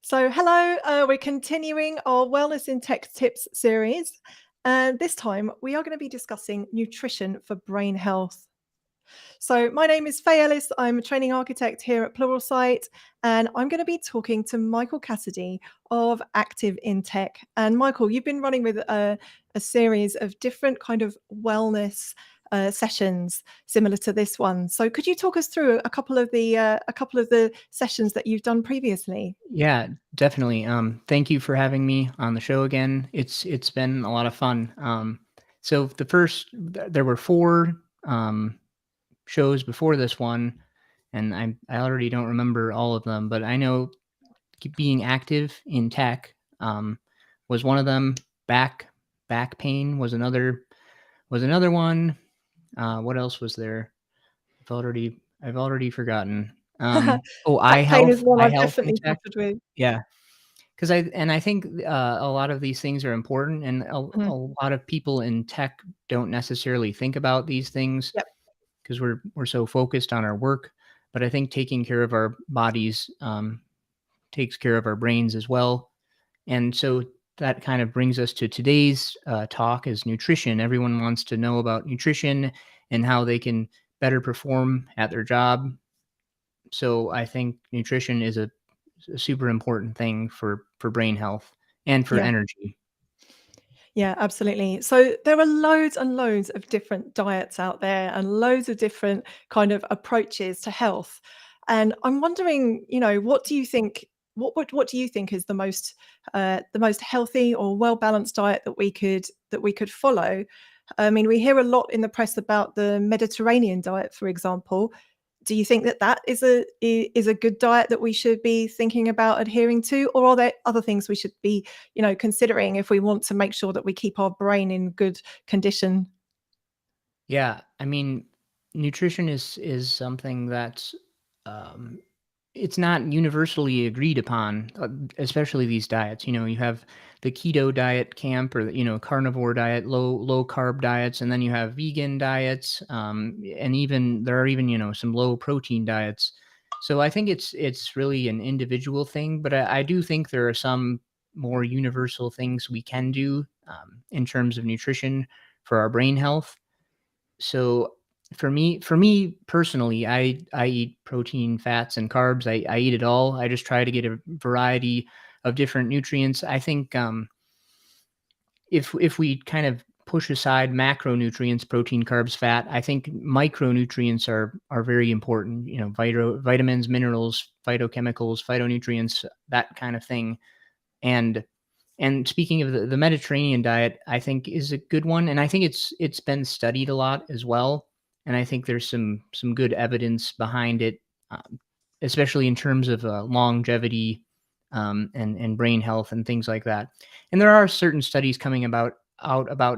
So, hello, we're continuing our Wellness in Tech Tips series. And this time we are going to be discussing nutrition for brain health. So, my name is Faye Ellis. I'm a training architect here at Pluralsight, and I'm going to be talking to Michael Cassidy of Active in Tech. And Michael, you've been running with a series of different kind of wellness sessions similar to this one. So, could you talk us through a couple of the sessions that you've done previously? Yeah, definitely. Thank you for having me on the show again. It's been a lot of fun. So there were four shows before this one, and I already don't remember all of them, but I know being active in tech was one of them. Back pain was another one. What else was there? I've already forgotten. Back pain is one eye I've health in definitely tech. suffered with. Yeah. I think a lot of these things are important, and a Mhm. lot of people in tech don't necessarily think about these things Yep. because we're so focused on our work. But I think taking care of our bodies takes care of our brains as well. And so that kind of brings us to today's talk is nutrition. Everyone wants to know about nutrition and how they can better perform at their job. So I think nutrition is a super important thing for brain health and for Yeah. energy. Yeah, absolutely. So there are loads and loads of different diets out there and loads of different kind of approaches to health. And I'm wondering, what do you think what do you think is the most healthy or well-balanced diet that we could follow? I mean, we hear a lot in the press about the Mediterranean diet, for example. Do you think that that is a good diet that we should be thinking about adhering to, or are there other things we should be, considering if we want to make sure that we keep our brain in good condition? Yeah, I mean, nutrition is something that's um, it's not universally agreed upon, especially these diets. You have the keto diet camp, or carnivore diet, low carb diets, and then you have vegan diets, and even there are even some low protein diets. So I think it's really an individual thing, but I do think there are some more universal things we can do in terms of nutrition for our brain health. So for me personally, I eat protein, fats, and carbs. I eat it all. I just try to get a variety of different nutrients. I think if we kind of push aside macronutrients, protein, carbs, fat, I think micronutrients are very important. Vitamins, minerals, phytochemicals, phytonutrients, that kind of thing. And and speaking of the Mediterranean diet, I think is a good one, and I think it's been studied a lot as well, and I think there's some good evidence behind it, especially in terms of longevity, and brain health and things like that. And there are certain studies coming about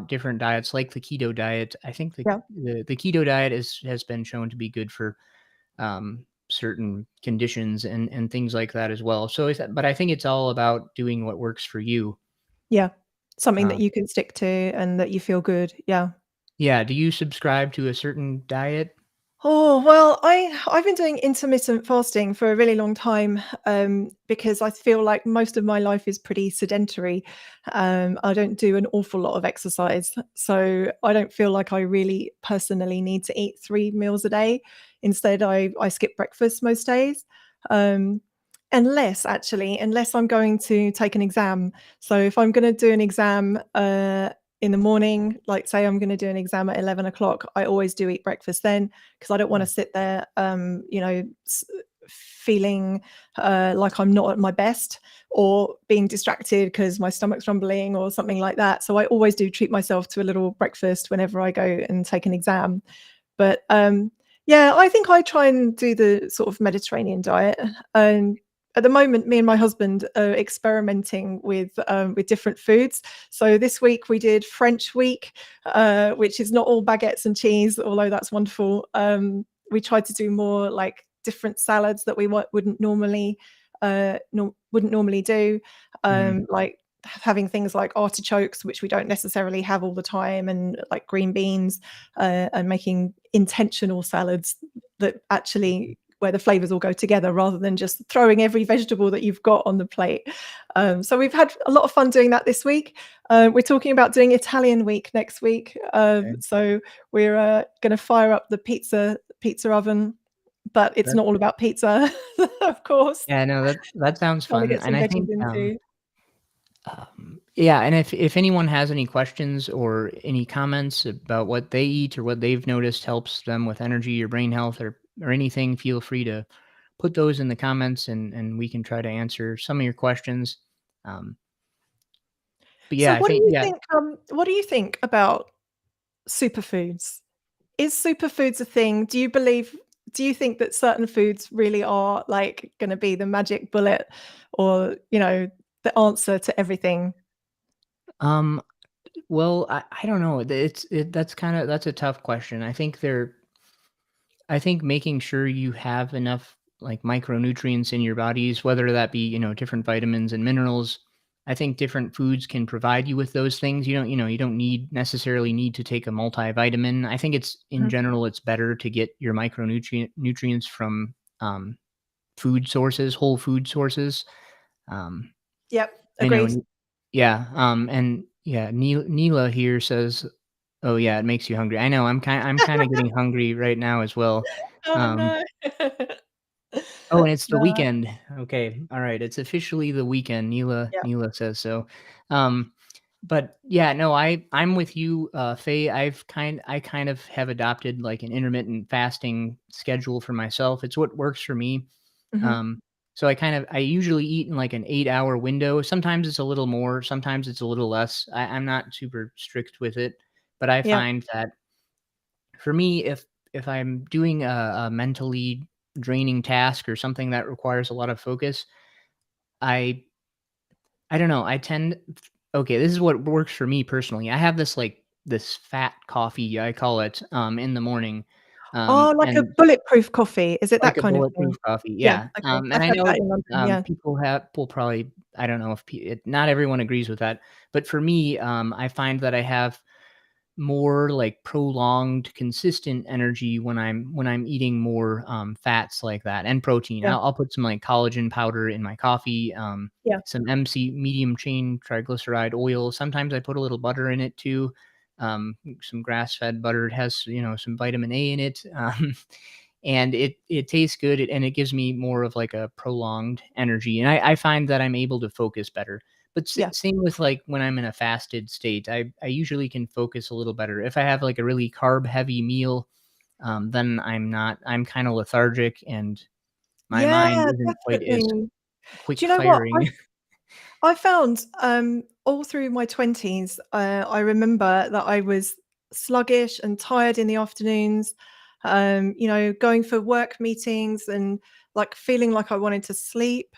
different diets, like the keto diet. I think the Yeah. the, the keto diet has been shown to be good for certain conditions and things like that as well. But I think it's all about doing what works for you. Yeah. Something that Um, you can stick to and that you feel good. Yeah. yeah. Do you subscribe to a certain diet? Oh, well, I've been doing intermittent fasting for a really long time, because I feel like most of my life is pretty sedentary. I don't do an awful lot of exercise, so I don't feel like I really personally need to eat 3 meals a day. Instead, I skip breakfast most days, um, unless I'm going to take an exam. So if I'm gonna do an exam, in the morning, like say I'm going to do an exam at 11 o'clock, I always do eat breakfast then because I don't want to Mm. sit there, feeling like I'm not at my best or being distracted because my stomach's rumbling or something like that. So I always do treat myself to a little breakfast whenever I go and take an exam. But yeah, I think I try and do the sort of Mediterranean diet. And at the moment, me and my husband are experimenting with different foods. So this week we did French week, which is not all baguettes and cheese, although that's wonderful. We tried to do more like different salads that we wouldn't normally do, Mhm. like having things like artichokes, which we don't necessarily have all the time, and like green beans, and making intentional salads that actually where the flavors all go together rather than just throwing every vegetable that you've got on the plate. So we've had a lot of fun doing that this week. We're talking about doing Italian week next week. Okay. So we're going to fire up the pizza oven, but it's That not all about pizza, of course. yeah, no, that sounds Trying to fun, get and some I veggies think, in too. yeah, and if anyone has any questions or any comments about what they eat or what they've noticed helps them with energy or brain health or anything, feel free to put those in the comments, and we can try to answer some of your questions. Um, but yeah, So I think yeah. what do you think about superfoods? Is superfoods a thing? Do you think that certain foods really are, like, gonna be the magic bullet or, the answer to everything? Um, well, I don't know. That's a tough question. I think making sure you have enough like micronutrients in your bodies, whether that be, different vitamins and minerals. I think different foods can provide you with those things. You don't necessarily need to take a multivitamin. I think it's in Mhm. general, it's better to get your nutrients from food sources, whole food sources. Um, Yep, I know. agreed. Yeah. And yeah, Neela here says, "Oh yeah, it makes you hungry." I know. I'm kind of getting hungry right now as well. Oh, Um, no. oh, and it's the Yeah, weekend. Okay, all right. It's officially the weekend. yeah, Neela says so. Um, but yeah, no, I'm with you, Faye. I kind of have adopted like an intermittent fasting schedule for myself. It's what works for me. mhm, Um, so I usually eat in like an 8-hour window. Sometimes it's a little more, sometimes it's a little less. I'm not super strict with it, but I yeah, find that for me, if I'm doing a mentally draining task or something that requires a lot of focus, I I don't know. I tend okay, this is what works for me personally. I have this fat coffee, I call it, in the morning. Oh, like a And bulletproof coffee, is it like that a kind of bulletproof thing? coffee, Yeah, yeah, okay. and I've I had that know, in London, yeah. people will probably I don't know if not everyone agrees with that, but for me, I find that I have more, like, prolonged, consistent energy when I'm eating more, fats like that and protein. Yeah, I'll put some, like, collagen powder in my coffee, yeah, some MC medium chain triglyceride oil. Sometimes I put a little butter in it too, some grass-fed butter. It has, some vitamin A in it, and it tastes good, and it gives me more of, like, a prolonged energy, and I find that I'm able to focus better. But yeah. same with, like, when I'm in a fasted state, I usually can focus a little better. If I have, like, a really carb-heavy meal, then I'm kinda lethargic, and my mind Yeah, isn't quite as definitely. Do quick you know what? firing. I found, all through my 20s, I remember that I was sluggish and tired in the afternoons, going for work meetings and, like, feeling like I wanted to sleep.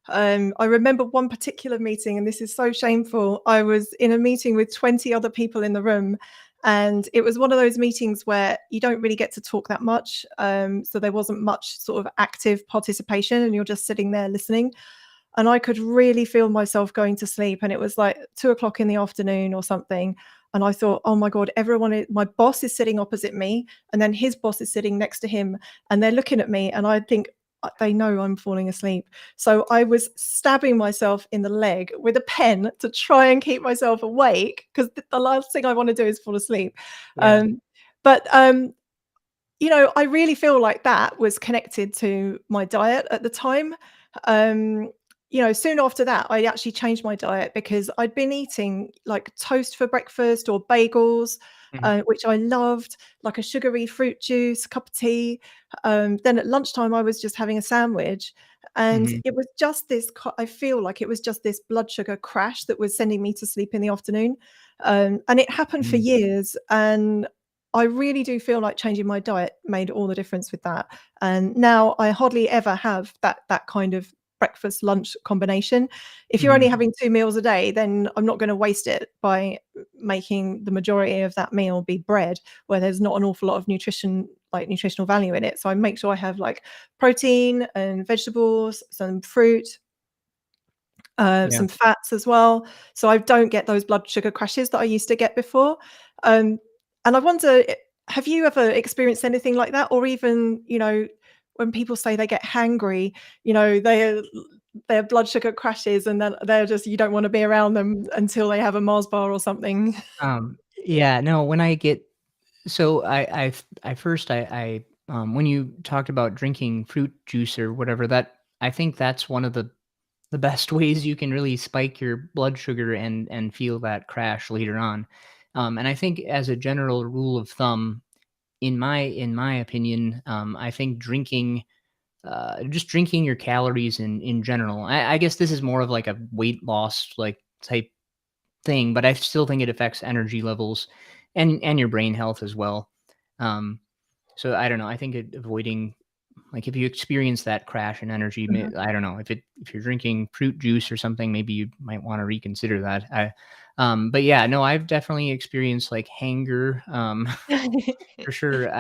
I remember one particular meeting, and this is so shameful. I was in a meeting with 20 other people in the room, and it was one of those meetings where you don't really get to talk that much, so there wasn't much sort of active participation, and you're just sitting there listening. And I could really feel myself going to sleep, and it was like 2 o'clock in the afternoon or something, and I thought, "Oh my god, my boss is sitting opposite me, and then his boss is sitting next to him, and they're looking at me," and I think, They know I'm falling asleep." So I was stabbing myself in the leg with a pen to try and keep myself awake, 'cause the last thing I wanna do is fall asleep. Yeah. Um, but, I really feel like that was connected to my diet at the time. Um, Soon after that, I actually changed my diet because I'd been eating like toast for breakfast or bagels, Mhm, which I loved, like a sugary fruit juice, cup of tea. Then at lunchtime, I was just having a sandwich. And mhm, it was just I feel like it was just this blood sugar crash that was sending me to sleep in the afternoon. And it happened for mhm. years. And I really do feel like changing my diet made all the difference with that, and now I hardly ever have that kind of breakfast lunch combination. If you're only Mhm. having 2 meals a day, then I'm not gonna waste it by making the majority of that meal be bread, where there's not an awful lot of nutritional value in it. So I make sure I have, like, protein and vegetables, some fruit, Yeah. some fats as well, so I don't get those blood sugar crashes that I used to get before. Um, and I wonder, have you ever experienced anything like that, or even, when people say they get hangry, their blood sugar crashes, and then they're just you don't want to be around them until they have a Mars bar or something. Yeah, no, when I get so I first when you talked about drinking fruit juice or whatever, that I think that's one of the best ways you can really spike your blood sugar and feel that crash later on. And I think as a general rule of thumb, in my opinion, I think just drinking your calories in general. I guess this is more of like a weight loss like type thing, but I still think it affects energy levels and your brain health as well. Um, so I don't know. I think avoiding like if you experience that crash in energy, Mhm. I don't know if you're drinking fruit juice or something, maybe you might want to reconsider that. But yeah, no, I've definitely experienced like hanger, for sure.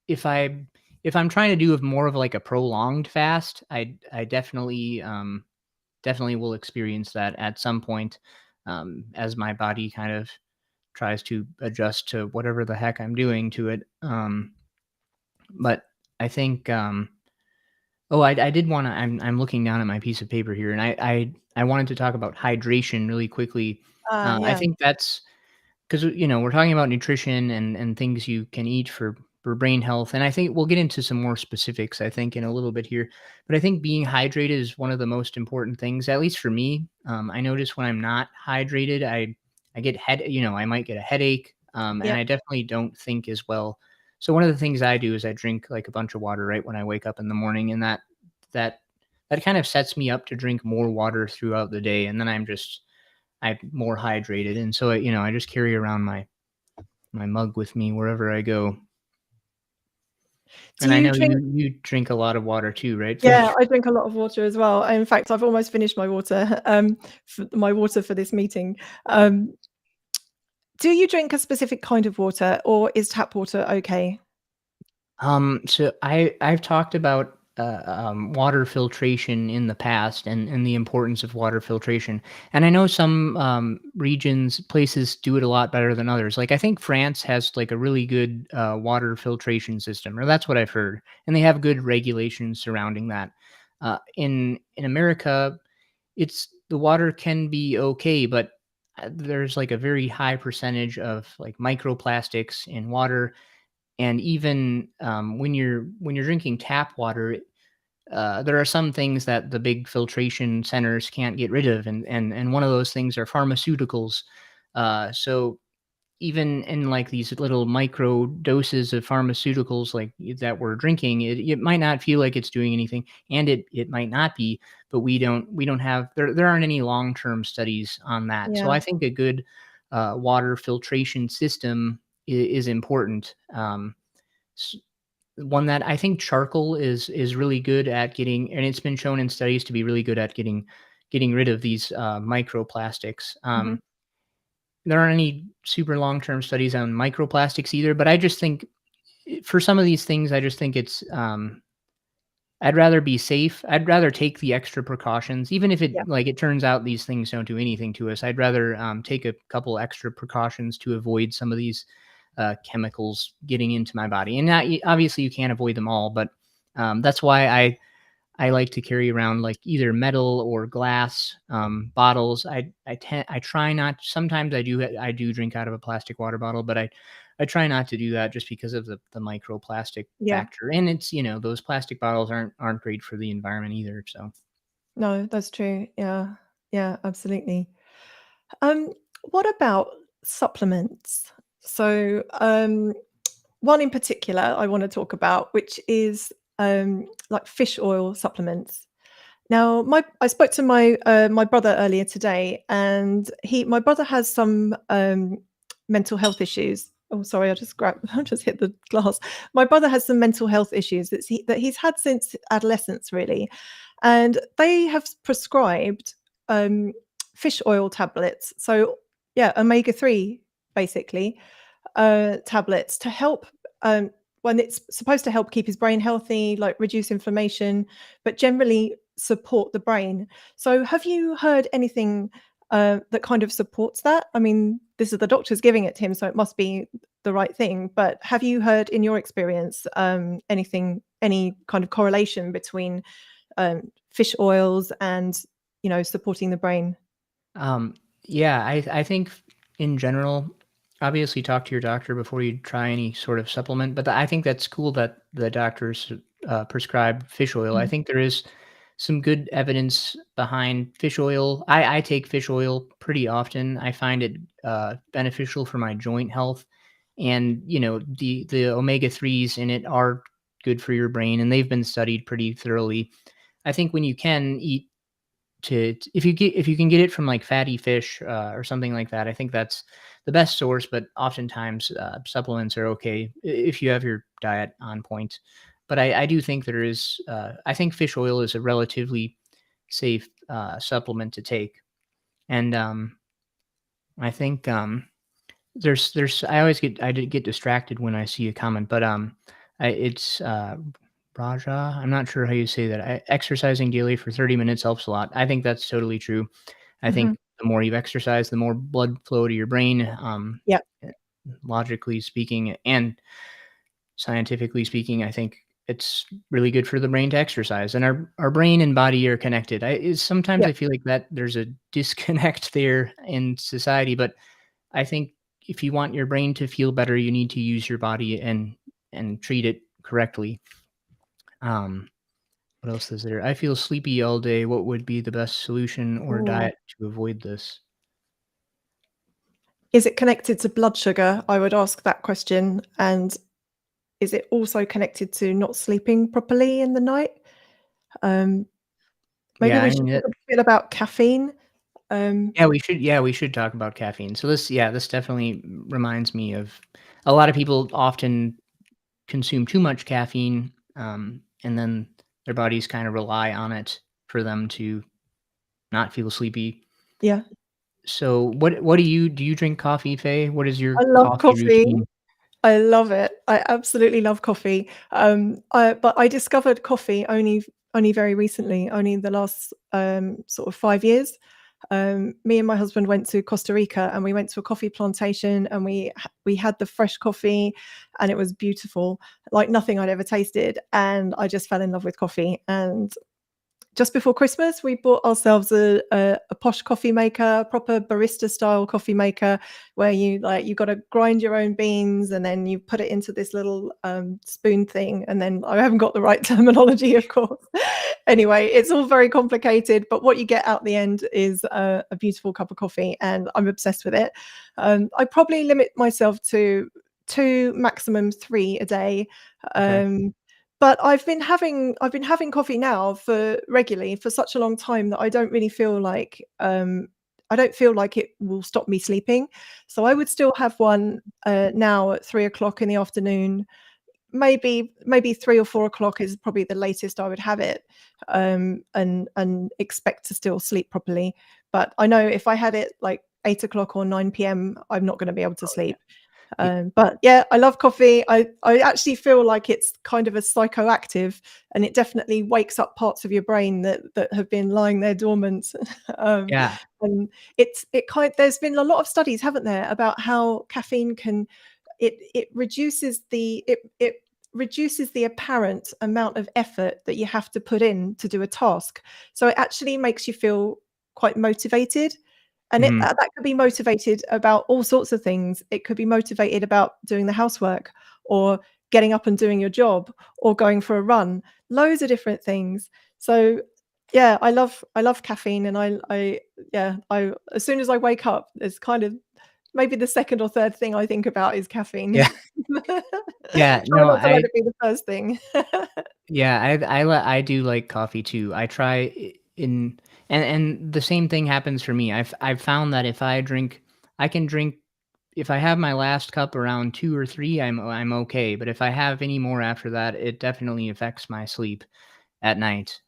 If I if I'm trying to do more of like a prolonged fast, I definitely will experience that at some point, as my body kind of tries to adjust to whatever the heck I'm doing to it. But I think, oh, I did want to. I'm looking down at my piece of paper here, and I wanted to talk about hydration really quickly. I Yeah. think that's because we're talking about nutrition and things you can eat for brain health, and I think we'll get into some more specifics, I think, in a little bit here. But I think being hydrated is one of the most important things, at least for me. I notice when I'm not hydrated, I get I might get a headache, and Yep. I definitely don't think as well. So one of the things I do is I drink like a bunch of water right when I wake up in the morning, and that that kind of sets me up to drink more water throughout the day, and then I'm more hydrated, and so, I just carry around my mug with me wherever I go. Do And I you know drink you drink a lot of water too, right? So Yeah, I drink a lot of water as well. In fact, I've almost finished my water, for this meeting. Um, do you drink a specific kind of water, or is tap water okay? so I've talked about water filtration in the past and the importance of water filtration, and I know some regions places do it a lot better than others. Like I think France has like a really good water filtration system, or that's what I've heard, and they have good regulations surrounding that. In America, it's the water can be okay, but there's like a very high percentage of like microplastics in water, and even when you're drinking tap water, there are some things that the big filtration centers can't get rid of, and one of those things are pharmaceuticals. So even in like these little micro doses of pharmaceuticals like that we're drinking, it might not feel like it's doing anything, and it might not be, but we don't have there aren't any long-term studies on that. So Yeah. I think a good water filtration system is important. S- One that I think charcoal is really good at getting, and it's been shown in studies to be really good at getting rid of these microplastics. Mhm. There aren't any super long-term studies on microplastics either, but I just think for some of these things, I just think it's I'd rather be safe. I'd rather take the extra precautions, even if Yeah. it turns out these things don't do anything to us. I'd rather take a couple extra precautions to avoid some of these chemicals getting into my body. And not, obviously, you can't avoid them all, but that's why I like to carry around like either metal or glass bottles. I try not. Sometimes I do drink out of a plastic water bottle, but I try not to do that just because of the microplastic Yeah. factor. And it's those plastic bottles aren't great for the environment either. So No, that's true. Yeah. Yeah, absolutely. Um, what about supplements? So, one in particular I wanna talk about, which is, like fish oil supplements. Now, my I spoke to my brother earlier today, and he my brother has some, mental health issues. Oh, sorry, I just grabbed I just hit the glass. My brother has some mental health issues that he's had since adolescence, really, and they have prescribed, um, fish oil tablets. So, yeah, omega-3, basically, tablets to help, when it's supposed to help keep his brain healthy, like reduce inflammation, but generally support the brain. So, have you heard anything that kind of supports that? I mean, this is the doctors giving it to him, so it must be the right thing. But have you heard, in your experience, anything any kind of correlation between fish oils and supporting the brain? Um, yeah, I think in general, obviously talk to your doctor before you try any sort of supplement. But I think that's cool that the doctors prescribe fish oil. I Mhm. think there is some good evidence behind fish oil. I take fish oil pretty often. I find it beneficial for my joint health, and the omega threes in it are good for your brain, and they've been studied pretty thoroughly. I think when you can eat if you can get it from like fatty fish or something like that, I think that's the best source. But oftentimes supplements are okay if you have your diet on point. But I do think there is I think fish oil is a relatively safe supplement to take. And I think there's I did get distracted when I see a comment, but it's Raja. I'm not sure how you say that. Exercising daily for 30 minutes helps a lot. I think that's totally true. I Mhm. think the more you exercise, the more blood flow to your brain. Yeah, Eh, Logically speaking and scientifically speaking, I think it's really good for the brain to exercise, and our brain and body are connected. Sometimes yeah. I feel like that there's a disconnect there in society, but I think if you want your brain to feel better, you need to use your body and treat it correctly. Um, what else is there? I feel sleepy all day. What would be the best solution or Ooh. diet to avoid this? Is it connected to blood sugar? I would ask that question. And is it also connected to not sleeping properly in the night? Um, Maybe Yeah, we I should mean, talk a bit about caffeine. Um, yeah, we should talk about caffeine. So this definitely reminds me of a lot of people often consume too much caffeine, and then their bodies kind of rely on it for them to not feel sleepy. yeah, So what do you drink coffee, Faye? What is your I love coffee coffee. routine? I love it. I absolutely love coffee. But I discovered coffee only very recently, only in the last sort of 5 years. Me and my husband went to Costa Rica and we went to a coffee plantation and we had the fresh coffee and it was beautiful, like nothing I'd ever tasted. And I just fell in love with coffee. And just before Christmas, we bought ourselves a posh coffee maker, proper barista style coffee maker, where you got to grind your own beans and then you put it into this little spoon thing. And then I haven't got the right terminology, of course. Anyway, it's all very complicated, but what you get out the end is a beautiful cup of coffee, and I'm obsessed with it. I probably limit myself to two, maximum three a day. Okay. Um, but I've been having coffee now for regularly for such a long time that I don't feel like it will stop me sleeping. So I would still have one now at 3 o'clock in the afternoon. Maybe 3 or 4 o'clock is probably the latest I would have it, and expect to still sleep properly. But I know if I had it like 8 o'clock or 9 p.m., I'm not going to be able to Oh, sleep. yeah. But yeah, I love coffee. I actually feel like it's kind of a psychoactive, and it definitely wakes up parts of your brain that have been lying there dormant. um, Yeah. and it kind. There's been a lot of studies, haven't there, about how caffeine can it reduces the apparent amount of effort that you have to put in to do a task. So it actually makes you feel quite motivated. And Mhm. that could be motivated about all sorts of things. It could be motivated about doing the housework or getting up and doing your job or going for a run, loads of different things. So yeah, I love caffeine, and I yeah, I as soon as I wake up, it's kind of maybe the second or third thing I think about is Yeah. caffeine. Yeah. Try No, not to let it be the first thing. yeah, I do like coffee too. I try in and the same thing happens for me. I've found that I can drink if I have my last cup around 2 or 3, I'm okay, but if I have any more after that, it definitely affects my sleep at night.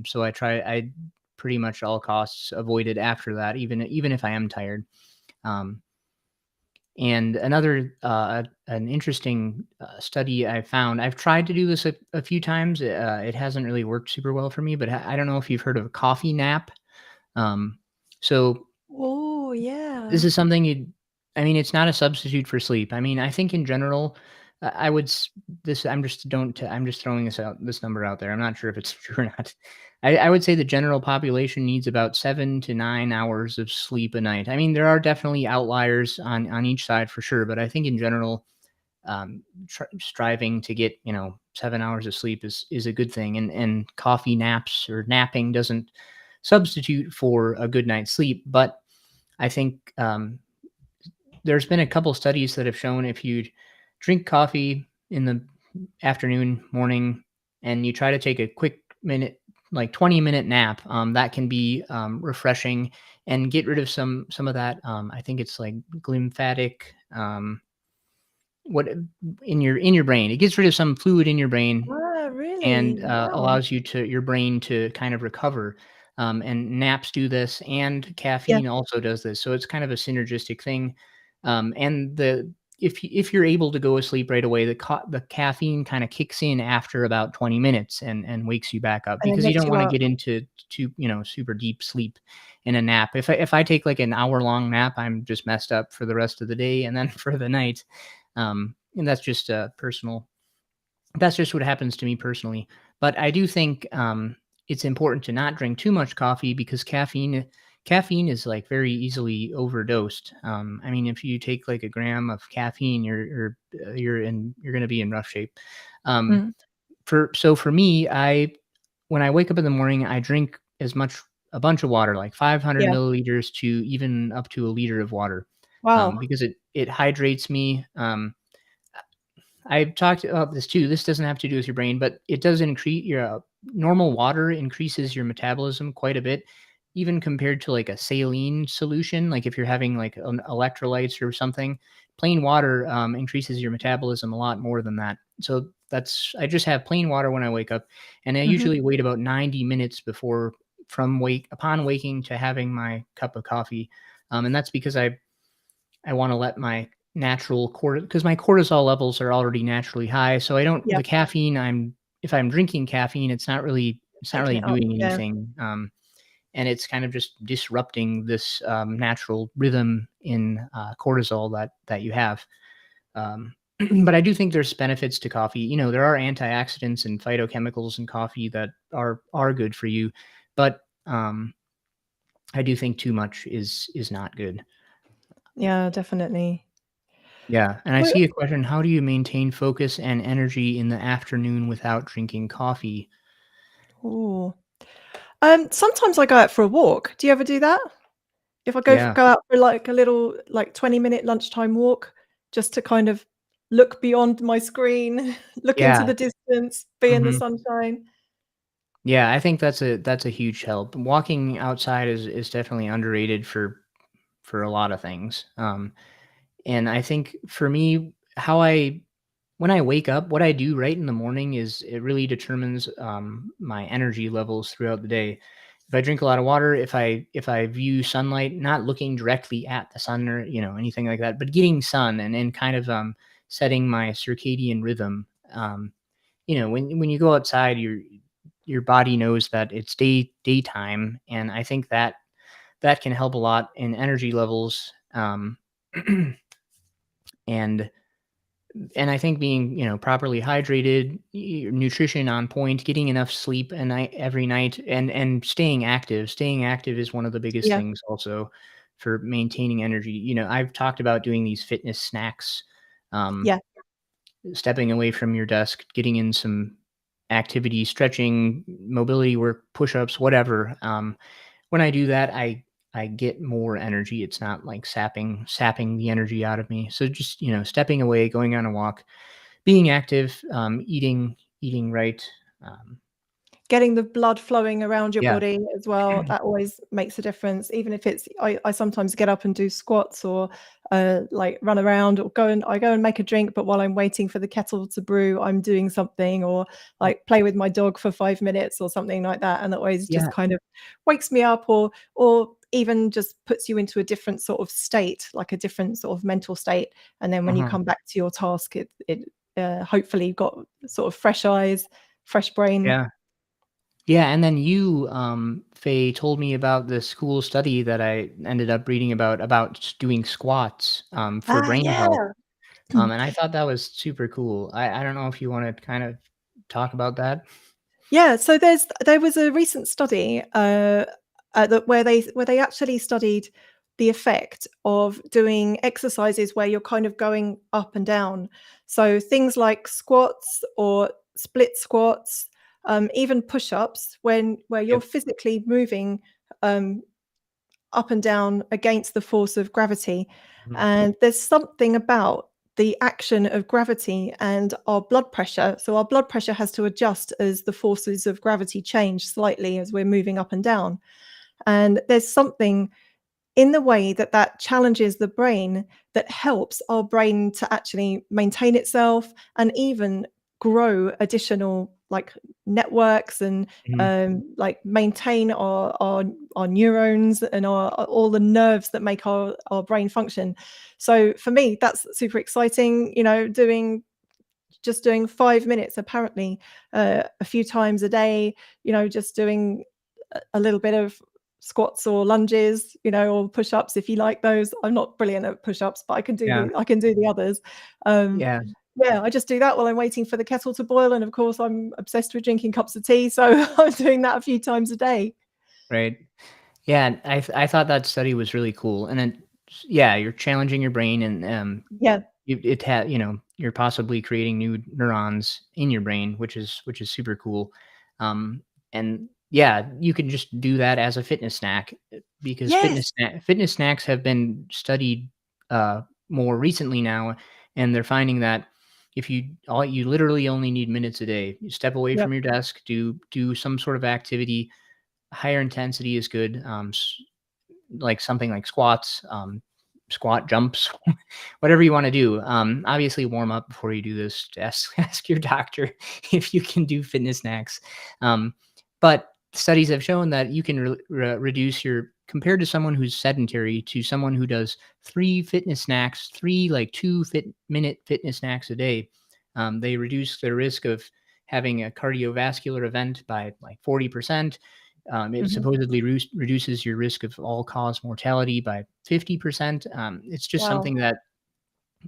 So I pretty much all costs avoid it after that, even if I am tired. Um, and another an interesting study I found. I've tried to do this a few times. It hasn't really worked super well for me, but I don't know if you've heard of a coffee nap. Um, so Oh, this yeah. is something you. I mean, it's not a substitute for sleep. I mean, I think in general, I would s this I'm just don't I'm just throwing this number out there. I'm not sure if it's true or not. I would say the general population needs about 7 to 9 hours of sleep a night. I mean, there are definitely outliers on each side for sure, but I think in general, striving to get, 7 hours of sleep is a good thing, and coffee naps or napping doesn't substitute for a good night's sleep, but I think, there's been a couple studies that have shown if you drink coffee in the afternoon, morning, and you try to take a quick minute, like 20-minute nap, that can be refreshing and get rid of some of that. I think it's like glymphatic. What in your brain? It gets rid of some fluid in your brain Ah, really? and Wow. allows your brain to kind of recover. And naps do this, and Yeah, caffeine also does this. So it's kind of a synergistic thing. And the if you're able to go to sleep right away, the caffeine kind of kicks in after about 20 minutes and wakes you back up and it because you wakes don't you want to up. get into super deep sleep in a nap. If I take like an hour long nap, I'm just messed up for the rest of the day and then for the night. And that's just what happens to me personally. But I do think it's important to not drink too much coffee because caffeine is like very easily overdosed. I mean, if you take like a gram of caffeine, you're going to be in rough shape. Um, Mm, for me, I when I wake up in the morning, I drink a bunch of water, like 500 yeah. milliliters to even up to a liter of water, Wow. because it hydrates me. I've talked about this too. This doesn't have to do with your brain, but it does increase your normal water increases your metabolism quite a bit, even compared to like a saline solution. Like if you're having like an electrolytes or something, plain water increases your metabolism a lot more than that. So I just have plain water when I wake up, and I Mhm. usually wait about 90 minutes before from wake upon waking to having my cup of coffee, and that's because I wanna let my natural because my cortisol levels are already naturally high, so I don't Yeah, the caffeine I'm if I'm drinking caffeine, it's not taking really it up. doing Yeah. anything, and it's kind of just disrupting this, natural rhythm in, cortisol that you have, um, but I do think there's benefits to coffee. There are antioxidants and phytochemicals in coffee that are good for you, but, I do think too much is not good. Yeah, definitely. Yeah, and I Well, see a question, how do you maintain focus and energy in the afternoon without drinking coffee? ooh. Sometimes I go out for a walk. Do you ever do that? If I Yeah, go out for, like, a little, like, 20-minute lunchtime walk just to kind of look beyond my screen, look into yeah, the distance, be in the mhm. sunshine. Yeah, I think that's a huge help. Walking outside is definitely underrated for a lot of things, and I think for me, when I wake up, what I do right in the morning is it really determines my energy levels throughout the day. If I drink a lot of water, if I view sunlight, not looking directly at the sun or anything like that, but getting sun and kind of setting my circadian rhythm. When you go outside, your body knows that it's daytime, and I think that can help a lot in energy levels. And and I think being, properly hydrated, nutrition on point, getting enough sleep and night every night, and staying active. Staying active is one of the biggest Yeah, things also for maintaining energy. I've talked about doing these fitness snacks, um, yeah. stepping away from your desk, getting in some activity, stretching, mobility work, push-ups, whatever. When I do that, I get more energy. It's not like sapping the energy out of me. So just stepping away, going on a walk, being active, eating right. Um, Getting the blood flowing around your yeah, body as well, that always makes a difference, even if it's I sometimes get up and do squats or, like, run around or I go and make a drink, but while I'm waiting for the kettle to brew, I'm doing something or, like, play with my dog for 5 minutes or something like that, and that always just yeah, kind of wakes me up or even just puts you into a different sort of state, like a different sort of mental state, and then when you uh-huh, come back to your task, hopefully got sort of fresh eyes, fresh brain. yeah, yeah. And then you, Faye, told me about this cool study that I ended up reading about doing squats for Ah, brain health. yeah. And I thought that was super cool. I don't know if you want to kind of talk about that. Yeah, so there was a recent study that where they actually studied the effect of doing exercises where you're kind of going up and down. So things like squats or split squats, even push-ups, where you're Yep. physically moving um, up and down against the force of gravity. Mhm. And there's something about the action of gravity and our blood pressure. So our blood pressure has to adjust as the forces of gravity change slightly as we're moving up and down. And there's something in the way that that challenges the brain that helps our brain to actually maintain itself and even grow additional like networks and Mhm. like maintain our neurons and our all the nerves that make our brain function. So for me that's super exciting, you know, doing 5 minutes apparently a few times a day, you know, just doing a little bit of squats or lunges, you know, or push-ups if you like those. I'm not brilliant at push-ups, but Yeah. I can do the others. Um, Yeah. yeah, I just do that while I'm waiting for the kettle to boil, and of course, I'm obsessed with drinking cups of tea, so I'm doing that a few times a day. Right. Yeah. I thought that study was really cool. And then, yeah, you're challenging your brain, and Yeah, you know, you're possibly creating new neurons in your brain, which is super cool. Um, and yeah, you can just do that as a fitness snack, because yes, fitness snacks have been studied uh, more recently now, and they're finding that if you literally only need minutes a day, you step away yep, from your desk, do some sort of activity. Higher intensity is good. Like something like squats, squat jumps, whatever you want to do. Obviously, warm up before you do this. Ask ask your doctor if you can do fitness snacks. Um, but studies have shown that you can reduce your compared to someone who's sedentary to someone who does three fitness snacks, three like 2 minute fitness snacks a day. They reduce their risk of having a cardiovascular event by like 40%. It mhm, supposedly reduces your risk of all-cause mortality by 50%. It's just wow, something that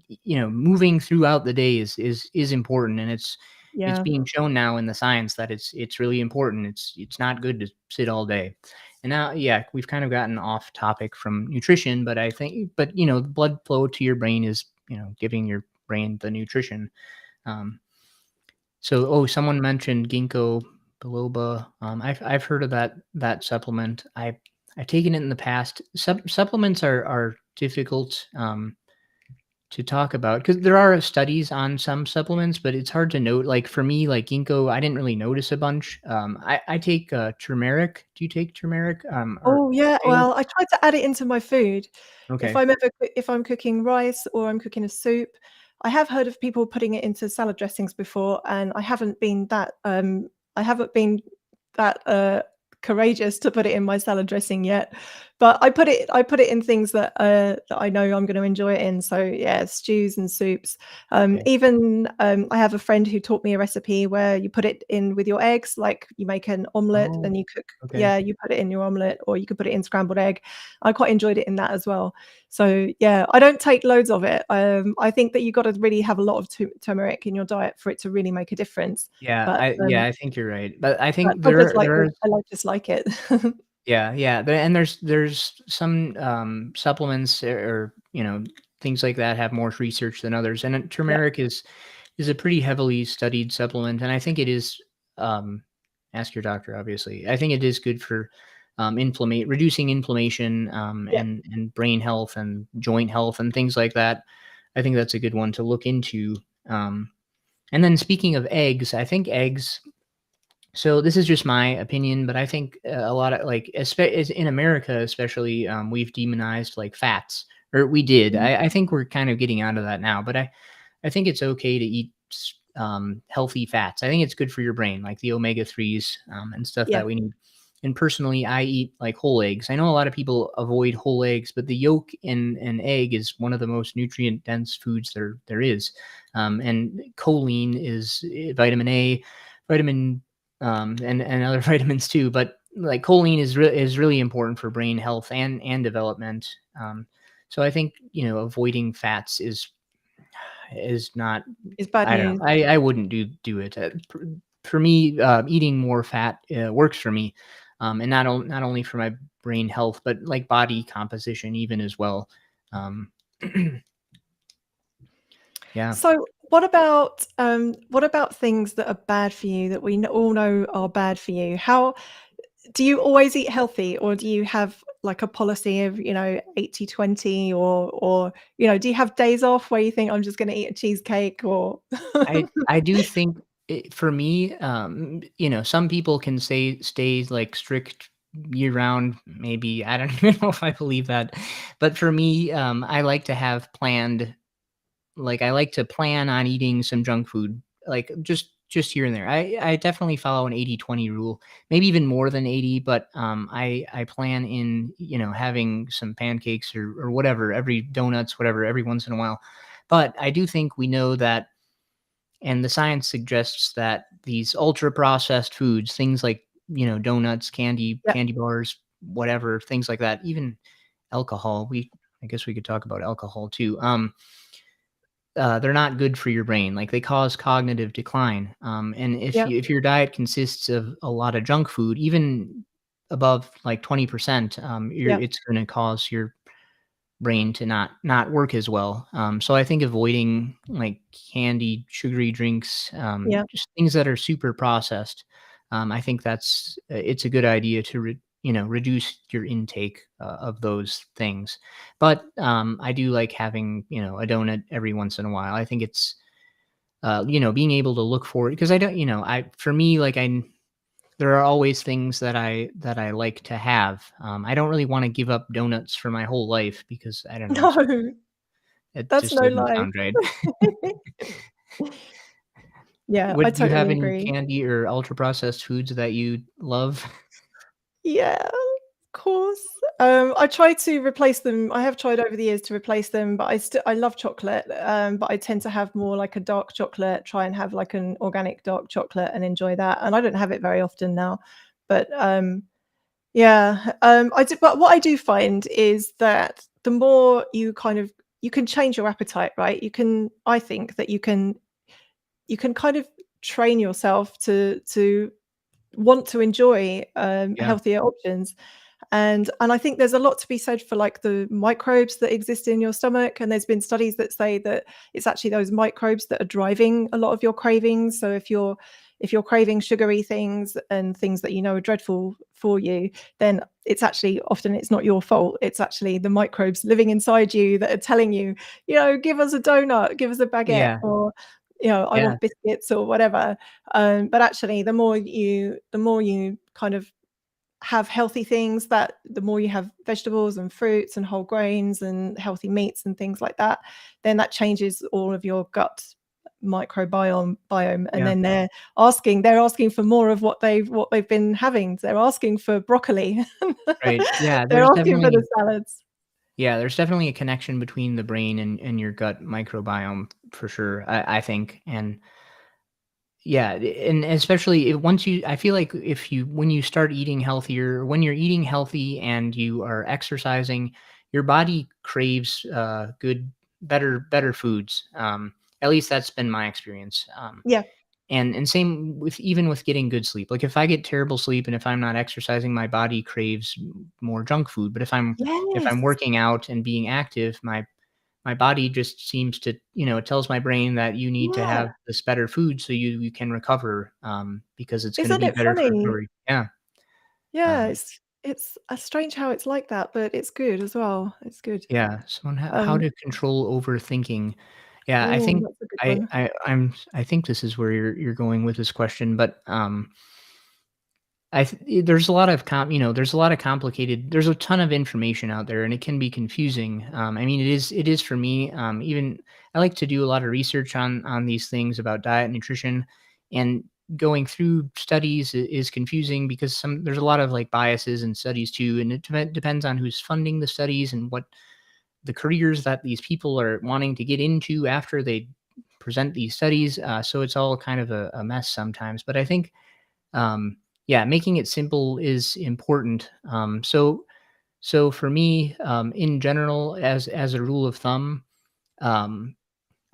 you know, moving throughout the day is important, and it's yeah, being shown now in the science that it's really important. It's not good to sit all day. And now, yeah, we've kind of gotten off topic from nutrition, but I think, but you know, the blood flow to your brain is, you know, giving your brain the nutrition. Um, so, oh, someone mentioned ginkgo biloba. I've heard of that supplement. I've taken it in the past. Supplements are difficult to talk about because there are studies on some supplements, but it's hard to note. Like for me, like ginkgo, I didn't really notice a bunch. I take turmeric. Do you take turmeric? Or Oh, yeah, say well, I try to add it into my food. okay. If I'm cooking rice or I'm cooking a soup, I have heard of people putting it into salad dressings before, and I haven't been that, courageous to put it in my salad dressing yet, but I put it in things that I know I'm gonna enjoy it in, so, yeah, stews and soups. Okay. Even, I have a friend who taught me a recipe where you put it in with your eggs, like, you make an omelette Oh, and you cook okay. yeah, you put it in your omelette, or you could put it in scrambled egg. I quite enjoyed it in that as well. So, yeah, I don't take loads of it. I think that you gotta really have a lot of turmeric in your diet for it to really make a difference, but, Yeah, I think you're right. But I but think I just like there it. are I like just like it. yeah, and there's some supplements or you know things like that have more research than others, and Yep, turmeric is a pretty heavily studied supplement, and I think it is. Um, Ask your doctor, obviously. I think it is good for reducing inflammation, yep, and brain health and joint health and things like that. I think that's a good one to look into. Um, and then speaking of eggs, I think eggs so this is just my opinion, but I think a lot of like, in America, especially, we've demonized like fats, or we did. mhm, I think we're kind of getting out of that now, but I think it's okay to eat healthy fats. I think it's good for your brain, like the omega threes and stuff yeah, that we need. And personally, I eat like whole eggs. I know a lot of people avoid whole eggs, but the yolk in an egg is one of the most nutrient dense foods there is. And choline is vitamin A, vitamin and other vitamins too. But like choline is really important for brain health and development. So I think you know avoiding fats is not. It's bad I don't news. know. I wouldn't do it. For me, eating more fat works for me, and not only for my brain health, but like body composition even as well. Um, yeah, So, what about things that are bad for you that we all know are bad for you? How do you always eat healthy, or do you have like a policy of, 80/20, or do you have days off where you think I'm just going to eat a cheesecake or I do think for me, some people can say stay like strict year round. Maybe I don't even know if I believe that, but for me, I like to have planned. Like, I like to plan on eating some junk food, like, just here and there. I definitely follow an 80/20 rule, maybe even more than 80, but, I plan in, having some pancakes or whatever, every donuts, whatever, every once in a while. But I do think we know that, and the science suggests that these ultra-processed foods, things like, donuts, Yeah, candy bars, whatever, things like that, even alcohol, I guess we could talk about alcohol too, they're not good for your brain. Like, they cause cognitive decline. And yeah, if your diet consists of a lot of junk food, even above like 20%, yeah, it's going to cause your brain to not work as well. So I think avoiding like candy, sugary drinks, yeah, just things that are super processed. I think it's a good idea to reduce your intake of those things. But I do like having a donut every once in a while. I think it's being able to look for it because I don't I for me like I there are always things that I like to have. I don't really wanna give up donuts for my whole life because I don't know, no, it that's just no doesn't life. sound right. Yeah, I What do you have totally any agree. candy or ultra processed foods that you love? Yeah, of course. I try to replace them. I have tried over the years to replace them, but I love chocolate. But I tend to have more like a dark chocolate. Try and have like an organic dark chocolate and enjoy that. And I don't have it very often now, but yeah, I do. But what I do find is that the more you can change your appetite, right? I think that you can kind of train yourself to want to enjoy Yeah, healthier options. And I think there's a lot to be said for like the microbes that exist in your stomach, and there's been studies that say that it's actually those microbes that are driving a lot of your cravings. So if you're craving sugary things and things that are dreadful for you, then it's not your fault. It's actually the microbes living inside you that are telling you, give us a donut, give us a baguette, yeah, or I yeah, want biscuits or whatever. But actually, the more you kind of have healthy things, that the more you have vegetables and fruits and whole grains and healthy meats and things like that, then that changes all of your gut microbiome. And yeah, then they're asking for more of what they've been having. They're asking for broccoli. right. They're asking for the salads. There's definitely a connection between the brain and your gut microbiome for sure, I think, and yeah, and especially once I feel like if you when you start eating healthier, when you're eating healthy and you are exercising, your body craves better foods. At least that's been my experience. Yeah. And same with even with getting good sleep. Like if I get terrible sleep and if I'm not exercising, my body craves more junk food. But if Yes. I'm working out and being active, my body just seems to it tells my brain that you need to have Yeah. this better food so you can recover, because it's going to Isn't be it better for funny? recovery. Yeah. Yeah, um it's strange how it's like that, but it's good as well. It's good. yeah, so on how Um, to control overthinking. Yeah, I oh, think that's a good one. I think this is where you're going with this question, but there's a lot of there's a lot of complicated there's a ton of information out there and it can be confusing. I mean, it is for me. Even I like to do a lot of research on these things about diet and nutrition, and going through studies is confusing because there's a lot of like biases in studies too, and it depends on who's funding the studies and what the careers that these people are wanting to get into after they present these studies. So it's all kind of a mess sometimes, but I think yeah, making it simple is important. So for me, in general, as a rule of thumb, um,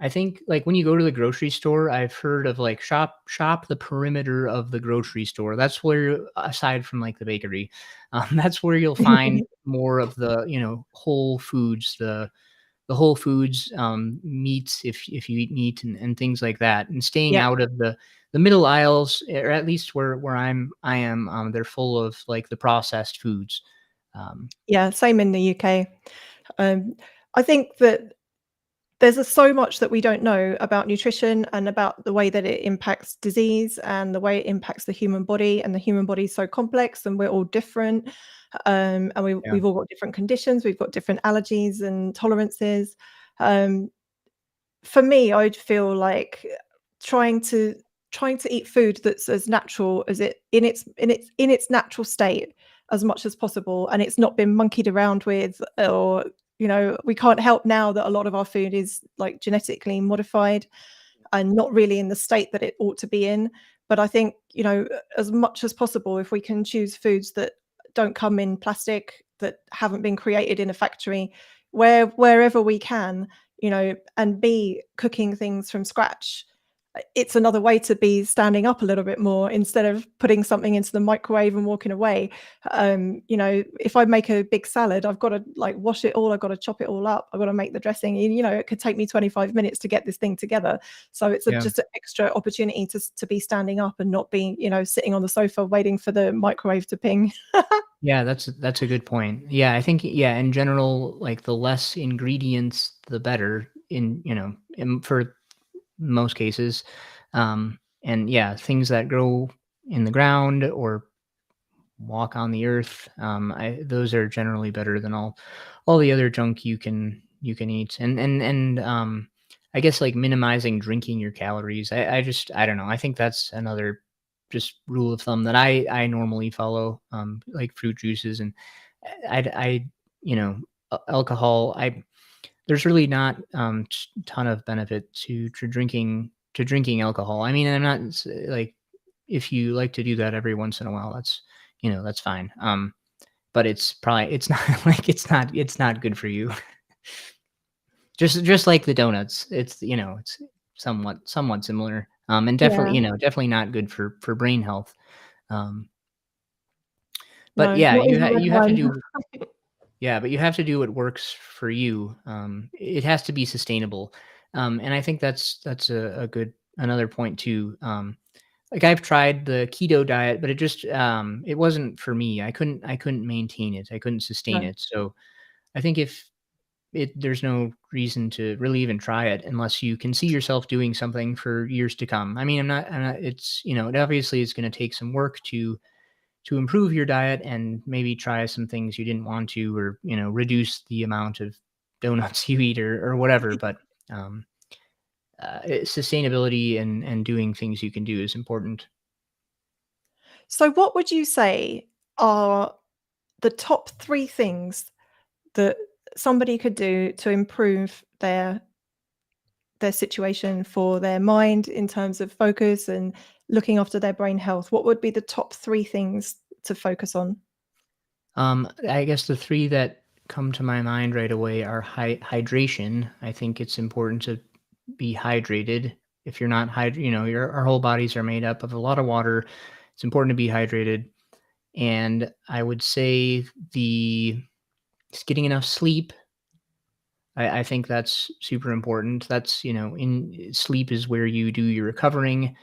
I think, like, when you go to the grocery store, I've heard of, like, shop the perimeter of the grocery store. That's where, aside from, like, the bakery, that's where you'll find more of the, whole foods, the whole foods, meats, if you eat meat, and things like that, and staying Yeah. out of the middle aisles, or at least where I am, they're full of, like, the processed foods. Um, Yeah, same in the UK. Um, I think that so much that we don't know about nutrition and about the way that it impacts disease and the way it impacts the human body. And the human body is so complex and we're all different. And yeah, we've all got different conditions, we've got different allergies and tolerances. Um, for me, I'd feel like trying to trying to eat food that's as natural as it in its natural state as much as possible, and it's not been monkeyed around with, or we can't help now that a lot of our food is like genetically modified and not really in the state that it ought to be in. But I think, as much as possible, if we can choose foods that don't come in plastic, that haven't been created in a factory, wherever we can, and be cooking things from scratch, it's another way to be standing up a little bit more instead of putting something into the microwave and walking away. If I make a big salad, I've got to like wash it all, I've got to chop it all up, I've got to make the dressing. It could take me 25 minutes to get this thing together. So it's yeah. just an extra opportunity to be standing up and not being, sitting on the sofa waiting for the microwave to ping. Yeah, that's a good point. Yeah, I think, yeah, in general, like, the less ingredients, the better, for most cases. And yeah, things that grow in the ground or walk on the earth, those are generally better than all the other junk you can eat. And I guess, like, minimizing drinking your calories. I don't know. I think that's another just rule of thumb that I normally follow. Like fruit juices, and I alcohol. There's really not ton of benefit to drinking alcohol. I mean, I'm not like, if you like to do that every once in a while, that's fine. But it's not like, it's not good for you. Just like the donuts, it's somewhat similar. And definitely, Yeah, definitely not good for brain health. Um, but no, yeah, not even red you have to wine. do yeah, but you have to do what works for you. It has to be sustainable. And I think that's a good another point too. Like, I've tried the keto diet, but it wasn't for me. I couldn't maintain it. I couldn't sustain No. it. So I think, if there's no reason to really even try it unless you can see yourself doing something for years to come. I mean, I'm not it's, it obviously is going to take some work to improve your diet, and maybe try some things you didn't want to, or, reduce the amount of donuts you eat, or whatever. But um, sustainability and doing things you can do is important. So what would you say are the top 3 things that somebody could do to improve their situation for their mind in terms of focus and looking after their brain health? What would be the top 3 things to focus on? I guess the three that come to my mind right away are hydration. I think it's important to be hydrated. If you're not our whole bodies are made up of a lot of water. It's important to be hydrated. And I would say the just getting enough sleep. I think that's super important. That's, in sleep is where you do your recovering,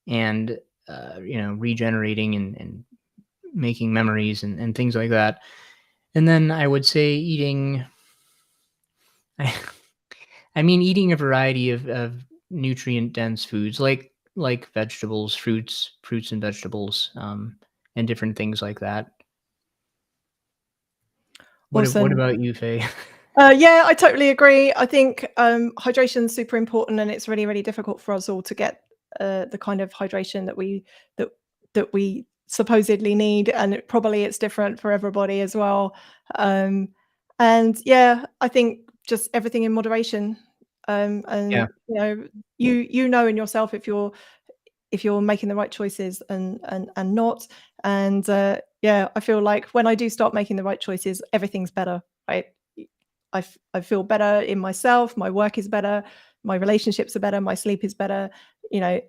and regenerating, and making memories, and things like that. And then I would say eating. I, I mean, eating a variety of nutrient dense foods, like vegetables, fruits and vegetables, and different things like that. What Awesome. about you, Faye? Yeah, I totally agree. I think hydration is super important, and it's really, really difficult for us all to get the kind of hydration that that we supposedly need, and it's different for everybody as well. Um, and yeah, I think just everything in moderation. Yeah, And you know in yourself if you're making the right choices and not. And yeah, I feel like when I do start making the right choices, everything's better. Right? I feel better in myself. My work is better. my relationships are better, my sleep is better, you know,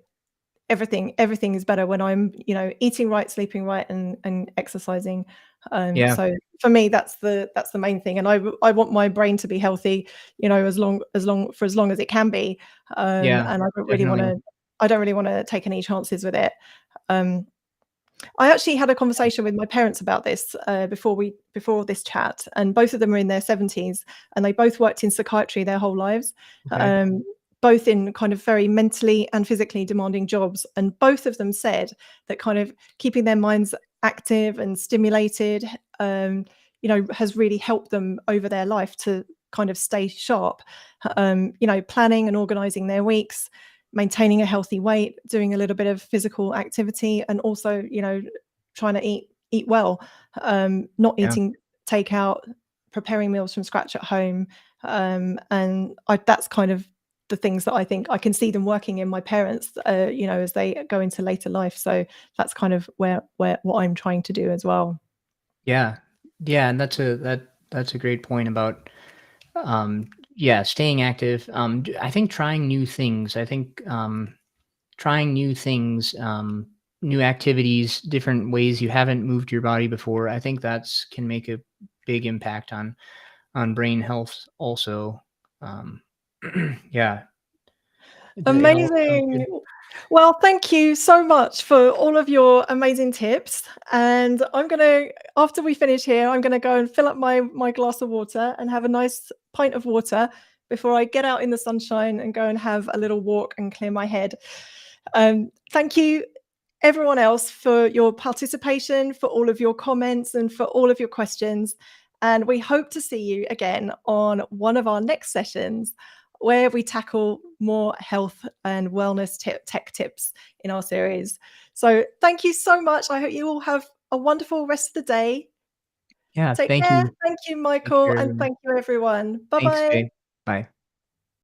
everything is better when I'm, eating right, sleeping right, and exercising. Yeah. So for me, that's the main thing, and I want my brain to be healthy, as long as it can be, Yeah, and definitely. I don't really wanna take any chances with it. Um, I actually had a conversation with my parents about this, before this chat, and both of them are in their 70s, and they both worked in psychiatry their whole lives, Okay. um, both in kind of very mentally and physically demanding jobs, and both of them said that kind of keeping their minds active and stimulated, has really helped them over their life to kind of stay sharp. Planning and organizing their weeks, maintaining a healthy weight, doing a little bit of physical activity, and also, trying to eat well, not Yeah. eating takeout, preparing meals from scratch at home, and that's kind of the things that I think I can see them working in my parents, as they go into later life. So that's kind of where what I'm trying to do as well. Yeah. Yeah, and that's a great point about, yeah, staying active. I think trying new things. I think, trying new things, new activities, different ways you haven't moved your body before. I think that's can make a big impact on brain health also. Um, yeah, it all sounds good. Amazing. Well, thank you so much for all of your amazing tips. And after we finish here, I'm gonna go and fill up my glass of water and have a nice pint of water before I get out in the sunshine and go and have a little walk and clear my head. Thank you everyone else for your participation, for all of your comments, and for all of your questions. And we hope to see you again on one of our next sessions where we tackle more health and wellness tech tips in our series. So thank you so much. I hope you all have a wonderful rest of the day. Yeah, Take thank care. you. Thank you, Take Michael, care, and everyone. thank you, everyone. Bye Thanks, bye. Faye. Bye.